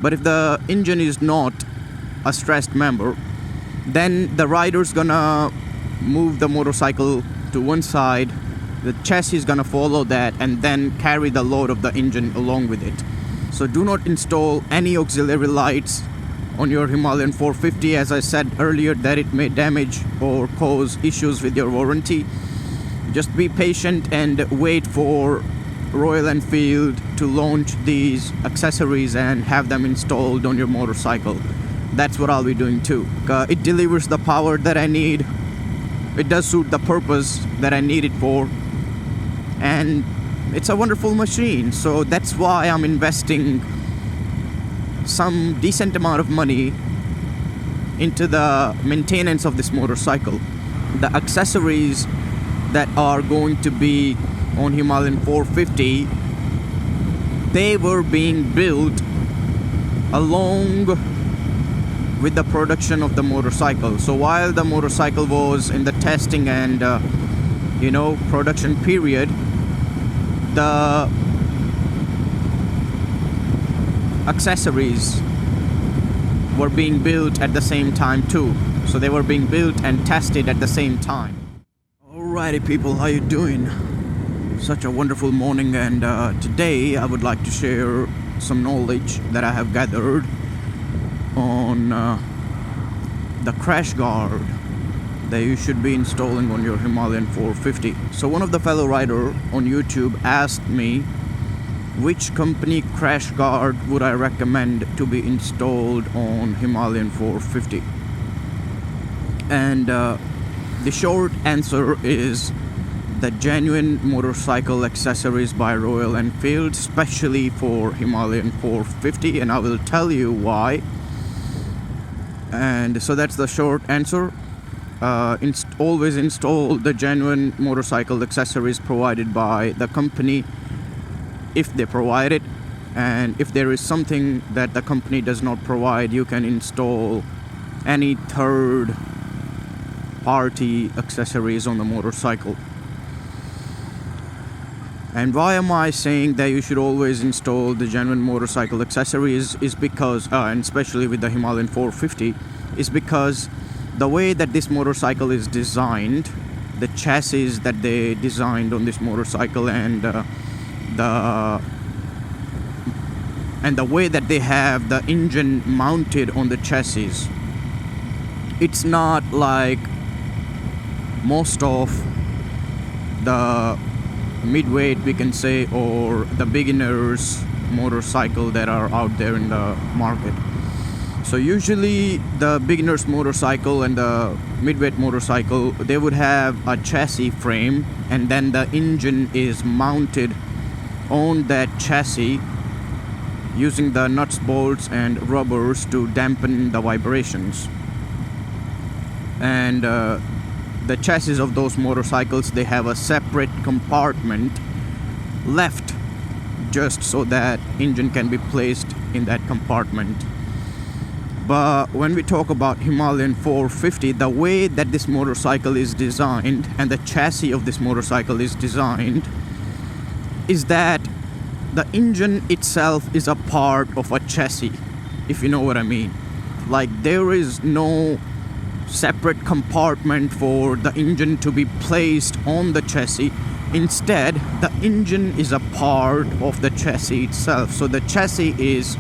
But if the engine is not a stressed member, then the rider's gonna move the motorcycle to one side, the chassis is gonna follow that and then carry the load of the engine along with it. So do not install any auxiliary lights on your Himalayan 450. As I said earlier, that it may damage or cause issues with your warranty. Just be patient and wait for Royal Enfield to launch these accessories and have them installed on your motorcycle. That's what I'll be doing too. It delivers the power that I need. It does suit the purpose that I need it for. And it's a wonderful machine. So that's why I'm investing some decent amount of money into the maintenance of this motorcycle. The accessories that are going to be on Himalayan 450, they were being built along with the production of the motorcycle. So while the motorcycle was in the testing and production period, the accessories were being built at the same time too. So they were being built and tested at the same time. Alrighty people, how you doing? Such a wonderful morning, and today I would like to share some knowledge that I have gathered on the crash guard that you should be installing on your Himalayan 450. So one of the fellow rider on YouTube asked me which company crash guard would I recommend to be installed on Himalayan 450. And the short answer is the Genuine Motorcycle Accessories by Royal Enfield, especially for Himalayan 450, and I will tell you why. And so that's the short answer. Always install the genuine motorcycle accessories provided by the company if they provide it, and if there is something that the company does not provide, you can install any third party accessories on the motorcycle. And why am I saying that you should always install the genuine motorcycle accessories is because, and especially with the Himalayan 450, is because the way that this motorcycle is designed, the chassis that they designed on this motorcycle, and the way that they have the engine mounted on the chassis, it's not like most of the midweight, we can say, or the beginners motorcycle that are out there in the market. So usually the beginners motorcycle and the midweight motorcycle, they would have a chassis frame, and then the engine is mounted on that chassis using the nuts, bolts and rubbers to dampen the vibrations. And the chassis of those motorcycles, they have a separate compartment left just so that engine can be placed in that compartment. But when we talk about Himalayan 450, the way that this motorcycle is designed and the chassis of this motorcycle is designed is that the engine itself is a part of a chassis, if you know what I mean. Like, there is no separate compartment for the engine to be placed on the chassis. Instead, the engine is a part of the chassis itself. So the chassis is,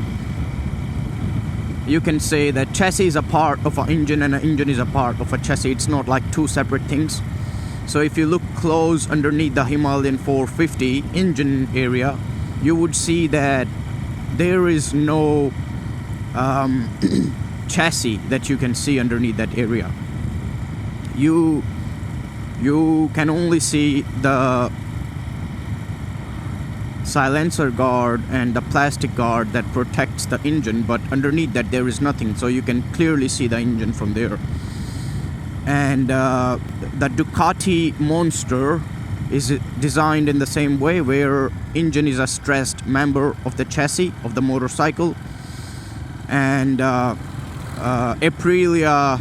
you can say that chassis is a part of an engine and an engine is a part of a chassis. It's not like two separate things. So if you look close underneath the Himalayan 450 engine area, you would see that there is no chassis that you can see underneath that area. You can only see the silencer guard and the plastic guard that protects the engine, but underneath that there is nothing, so you can clearly see the engine from there. And the Ducati Monster is designed in the same way, where engine is a stressed member of the chassis of the motorcycle. And Aprilia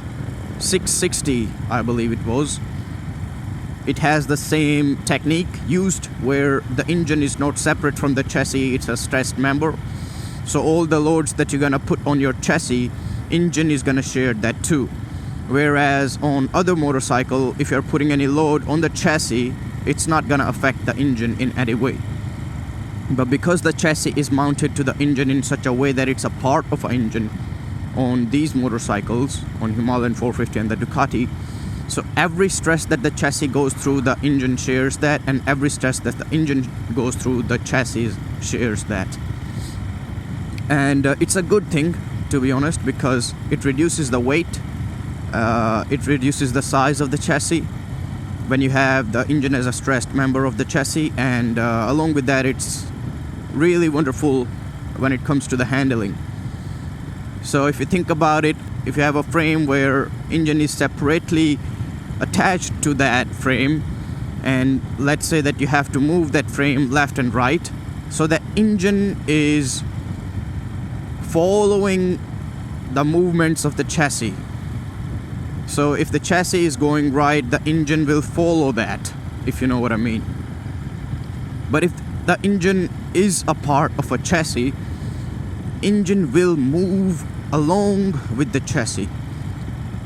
660, I believe it was, it has the same technique used, where the engine is not separate from the chassis, it's a stressed member. So all the loads that you're gonna put on your chassis, engine is gonna share that too. Whereas on other motorcycle, if you're putting any load on the chassis, it's not gonna affect the engine in any way. But because the chassis is mounted to the engine in such a way that it's a part of an engine on these motorcycles, on Himalayan 450 and the Ducati, so every stress that the chassis goes through, the engine shares that, and every stress that the engine goes through, the chassis shares that. And it's a good thing, to be honest, because it reduces the weight, it reduces the size of the chassis when you have the engine as a stressed member of the chassis, and along with that, it's really wonderful when it comes to the handling. So if you think about it, if you have a frame where engine is separately attached to that frame, and let's say that you have to move that frame left and right, so the engine is following the movements of the chassis. So if the chassis is going right, the engine will follow that, if you know what I mean. But if the engine is a part of a chassis, engine will move along with the chassis.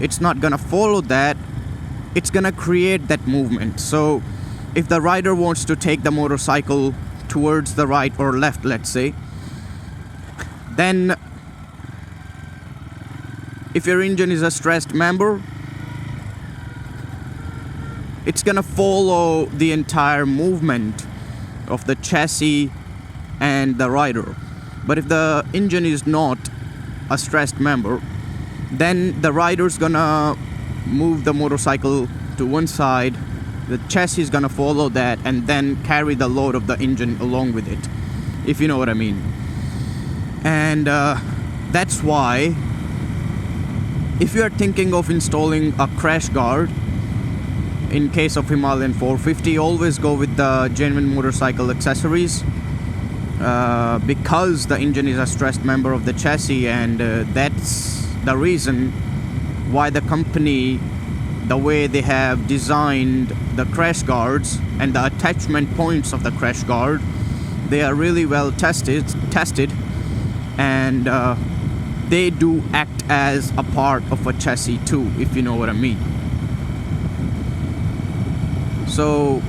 It's not gonna follow that, it's gonna create that movement. So if the rider wants to take the motorcycle towards the right or left, let's say, then if your engine is a stressed member, it's gonna follow the entire movement of the chassis and the rider. But if the engine is not a stressed member, then the rider's gonna move the motorcycle to one side, the chassis is gonna follow that, and then carry the load of the engine along with it, if you know what I mean. And that's why if you are thinking of installing a crash guard in case of Himalayan 450, always go with the genuine motorcycle accessories, because the engine is a stressed member of the chassis, and that's the reason why the company, the way they have designed the crash guards and the attachment points of the crash guard, they are really well tested, and they do act as a part of a chassis too, if you know what I mean. So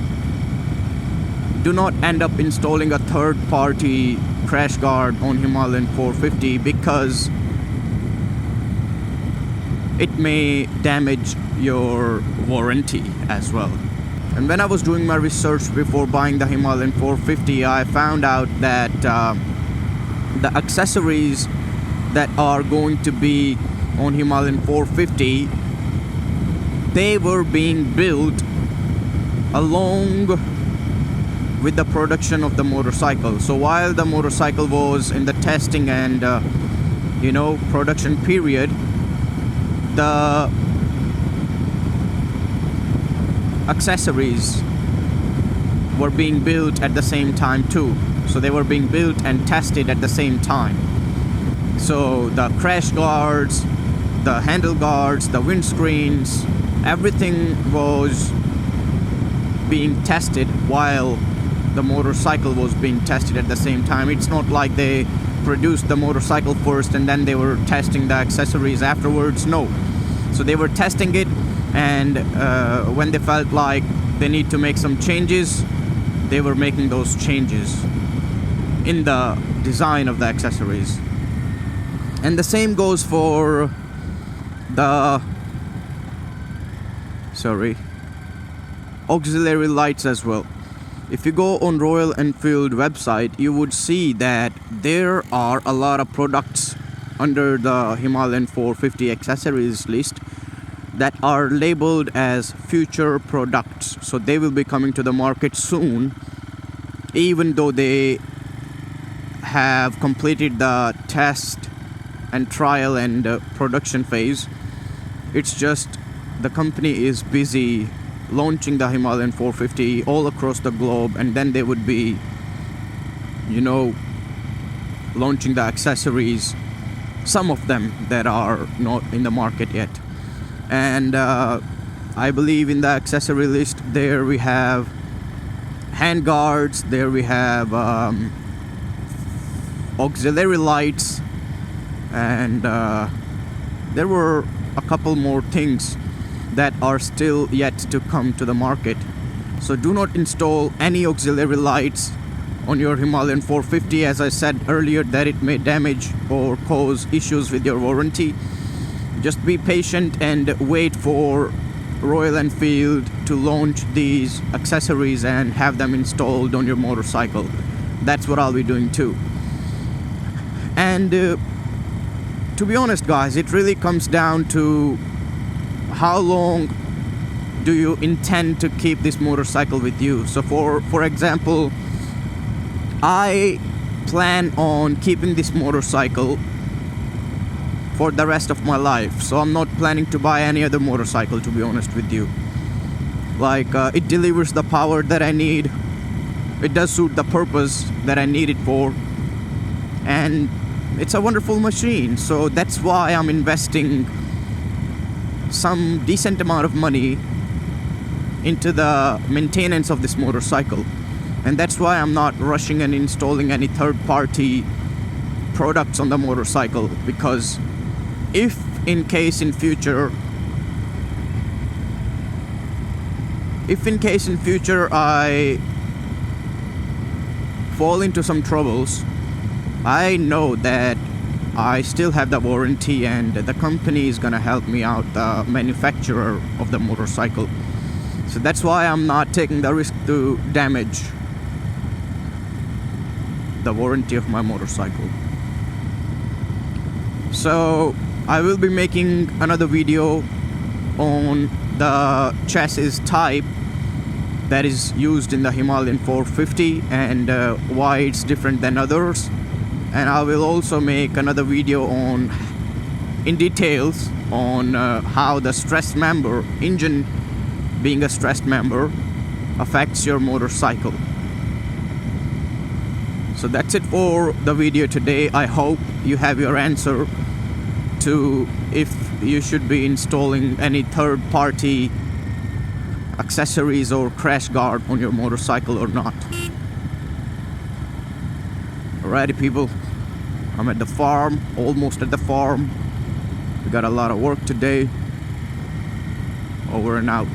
do not end up installing a third-party crash guard on Himalayan 450, because it may damage your warranty as well. And when I was doing my research before buying the Himalayan 450, I found out that the accessories that are going to be on Himalayan 450, they were being built along with the production of the motorcycle. So while the motorcycle was in the testing and production period, the accessories were being built at the same time too. So they were being built and tested at the same time. So the crash guards, the handle guards, the windscreens, everything was being tested while the motorcycle was being tested at the same time. It's not like they produced the motorcycle first and then they were testing the accessories afterwards. No. So they were testing it, and when they felt like they need to make some changes, they were making those changes in the design of the accessories. And the same goes for the auxiliary lights as well. If you go on Royal Enfield website, you would see that there are a lot of products under the Himalayan 450 accessories list that are labeled as future products. So they will be coming to the market soon, even though they have completed the test and trial and production phase. It's just the company is busy launching the Himalayan 450 all across the globe, and then they would be launching the accessories, some of them that are not in the market yet. And I believe in the accessory list there we have hand guards, there we have auxiliary lights, and there were a couple more things that are still yet to come to the market. So do not install any auxiliary lights on your Himalayan 450, as I said earlier, that it may damage or cause issues with your warranty. Just be patient and wait for Royal Enfield to launch these accessories and have them installed on your motorcycle. That's what I'll be doing too. And to be honest, guys, it really comes down to how long do you intend to keep this motorcycle with you. So for example, I plan on keeping this motorcycle for the rest of my life. So I'm not planning to buy any other motorcycle, to be honest with you. Like it delivers the power that I need. It does suit the purpose that I need it for. And it's a wonderful machine. So that's why I'm investing some decent amount of money into the maintenance of this motorcycle. And that's why I'm not rushing and installing any third-party products on the motorcycle, because if in case in future I fall into some troubles, I know that I still have the warranty and the company is gonna help me out, the manufacturer of the motorcycle. So that's why I'm not taking the risk to damage the warranty of my motorcycle. So I will be making another video on the chassis type that is used in the Himalayan 450 and why it's different than others. And I will also make another video on in details on how the stressed member, engine being a stressed member, affects your motorcycle. So that's it for the video today. I hope you have your answer to if you should be installing any third-party accessories or crash guard on your motorcycle or not. Alrighty people, I'm at the farm, almost at the farm. We got a lot of work today. Over and out.